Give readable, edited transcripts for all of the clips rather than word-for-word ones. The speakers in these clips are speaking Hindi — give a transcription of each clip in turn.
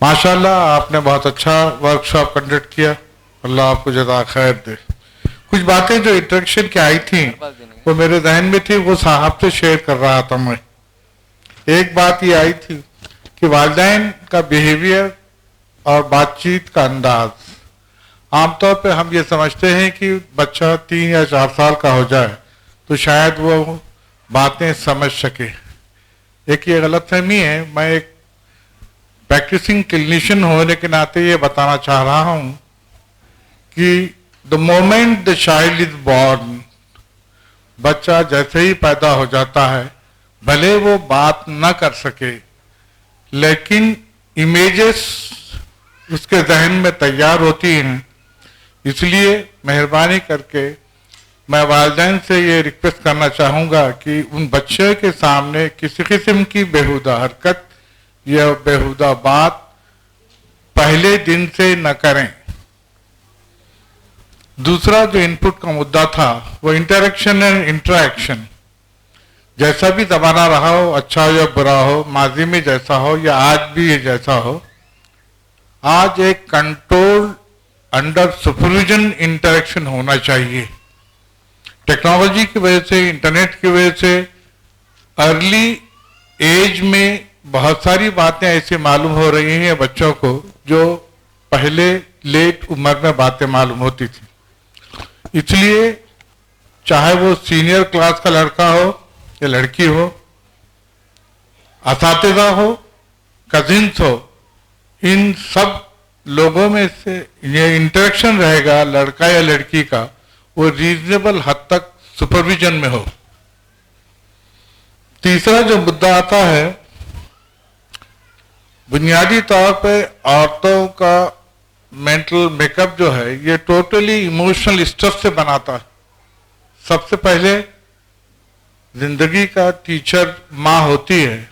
माशाल्लाह आपने बहुत अच्छा वर्कशॉप कंडक्ट किया, अल्लाह आपको जज़ा खैर दे। कुछ बातें जो इंटरेक्शन की आई थी वो मेरे जहन में थी, वो साहब से शेयर कर रहा था मैं। एक बात ये आई थी कि वालिदैन का बिहेवियर और बातचीत का अंदाज, आमतौर पे हम ये समझते हैं कि बच्चा 3 या 4 साल का हो जाए तो शायद वो बातें समझ सके। एक ये गलतफहमी है। मैं एक प्रैक्टिसिंग क्लिनिशियन होने के नाते ये बताना चाह रहा हूं कि the moment the child is born, बच्चा जैसे ही पैदा हो जाता है, भले वो बात न कर सके, लेकिन इमेजेस उसके जहन में तैयार होती हैं। इसलिए मेहरबानी करके मैं वालिदैन से ये रिक्वेस्ट करना चाहूँगा कि उन बच्चे के सामने किसी किस्म की बेहुदा हरकत या बेहुदा बात पहले दिन से न करें। दूसरा जो इनपुट का मुद्दा था वो इंटरेक्शन एंड इंटरैक्शन। जैसा भी ज़माना रहा हो, अच्छा हो या बुरा हो, माजी में जैसा हो या आज भी ये जैसा हो, आज एक कंट्रोल अंडर सुपरविजन इंटरेक्शन होना चाहिए। टेक्नोलॉजी की वजह से, इंटरनेट की वजह से अर्ली एज में बहुत सारी बातें ऐसी मालूम हो रही हैं बच्चों को जो पहले लेट उम्र में बातें मालूम होती थी। इसलिए चाहे वो सीनियर क्लास का लड़का हो या लड़की हो, असातिज़ा हो, कजिन्स हो, इन सब लोगों में से ये इंटरेक्शन रहेगा लड़का या लड़की का, वो रीजनेबल हद तक सुपरविजन में हो। तीसरा जो मुद्दा आता है, बुनियादी तौर पे औरतों का मेंटल मेकअप जो है ये टोटली इमोशनल स्ट्रेस से बनाता है। सबसे पहले जिंदगी का टीचर माँ होती है,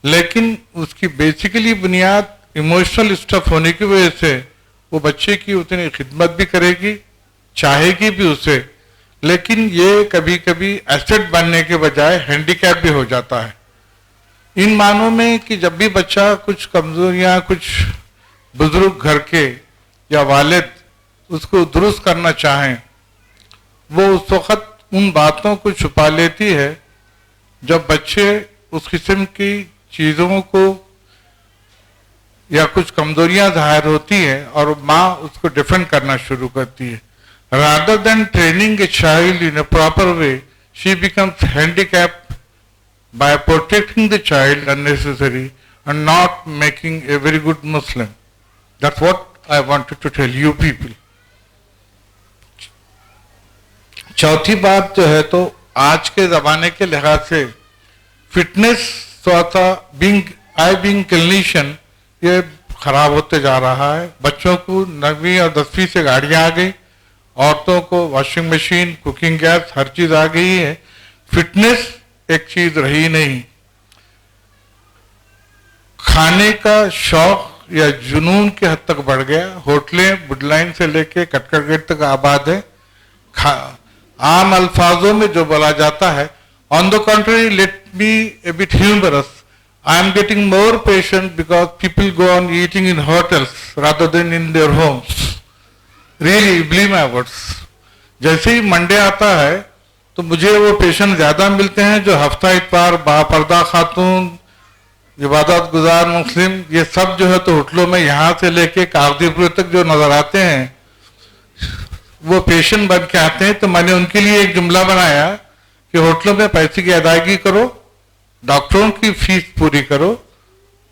लेकिन उसकी बेसिकली बुनियाद इमोशनल स्ट्रेस होने की वजह से वो बच्चे की उतनी खिदमत भी करेगी, चाहेगी भी उसे, लेकिन ये कभी कभी एसेट बनने के बजाय हैंडीकैप भी हो जाता है। इन मानों में कि जब भी बच्चा कुछ कमजोरियां, कुछ बुजुर्ग घर के या वालिद उसको दुरुस्त करना चाहें, वो उस वक्त उन बातों को छुपा लेती है जब बच्चे उस किस्म की चीज़ों को या कुछ कमजोरियां जाहिर होती हैं और माँ उसको डिफेंड करना शुरू करती है। Rather than training a child in a proper way, she becomes handicapped by protecting the child unnecessary and not making a very good Muslim. That's what I wanted to tell you people. चौथी बात जो है, तो आज के ज़माने के लिहाज से फिटनेस बीइंग क्लिनिशियन ये खराब होते जा रहा है। बच्चों को 9वीं और 10वीं से गाड़ियाँ आ गई, औरतों को वॉशिंग मशीन, कुकिंग गैस, हर चीज़ आ गई है। फिटनेस एक चीज़ रही नहीं। खाने का शौक या जुनून के हद तक बढ़ गया। होटलें बुडलाइन से लेके कटकर गेट तक आबाद है। आम अल्फाजों में जो बोला जाता है, on the country let me a bit humorous, I am getting more patient because people go on eating in hotels rather than in their homes. Really, believe my words. जैसे ही मंडे आता है तो मुझे वो पेशेंट ज्यादा मिलते हैं जो हफ्ता इतवार, बापर्दा खातून, इबादत गुजार मुस्लिम, ये सब जो है तो होटलों में यहाँ से लेके कागदीपुर तक जो नजर आते हैं वो पेशेंट बन के आते हैं। तो मैंने उनके लिए एक जुमला बनाया कि होटलों में पैसे की अदायगी करो, डॉक्टरों की फीस पूरी करो,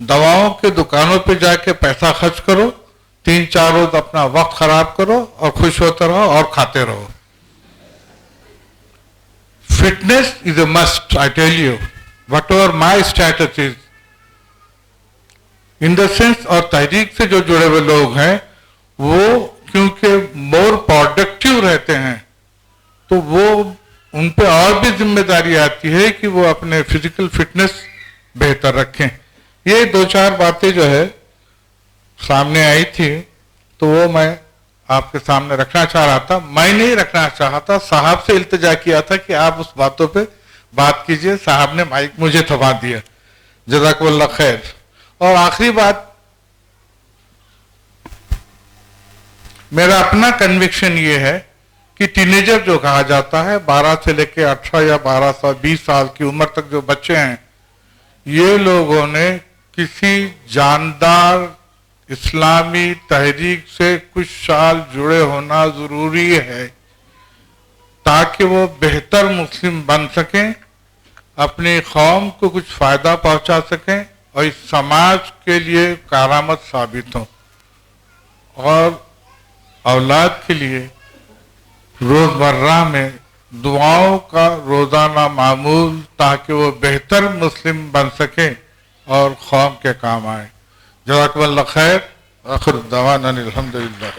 दवाओं के दुकानों पे जाके पैसा खर्च करो, 3-4 रोज अपना वक्त खराब करो और खुश होते रहो और खाते रहो। Fitness is a must, I tell you, whatever my status is in the sense. और तहरीक से जो जुड़े हुए लोग हैं वो क्योंकि मोर प्रोडक्टिव रहते हैं तो वो उन पे और भी जिम्मेदारी आती है कि वो अपने फिजिकल फिटनेस बेहतर रखें। ये 2-4 बातें जो है सामने आई थी तो वो मैं आपके सामने रखना चाह रहा था। मैं नहीं रखना चाहता, साहब से इल्तिजा किया था कि आप उस बातों पे बात कीजिए। साहब ने माइक मुझे थमा दिया, जज़ाकल्लाह खैर। और आखिरी बात मेरा अपना कन्विक्शन ये है कि टीनेजर जो कहा जाता है 12 से लेके 18 या 12 साल 20 साल की उम्र तक जो बच्चे हैं, ये लोगों ने किसी जानदार इस्लामी तहरीक से कुछ साल जुड़े होना जरूरी है ताकि वो बेहतर मुस्लिम बन सकें, अपनी कौम को कुछ फायदा पहुंचा सकें और इस समाज के लिए कारामद साबित हो और औलाद के लिए रोजमर्रा में दुआओं का रोजाना मामूल ताकि वो बेहतर मुस्लिम बन सके और कौम के काम आए। जज़ाकल्लाह खैर। आखिर दवाना अल्हम्दुलिल्लाह।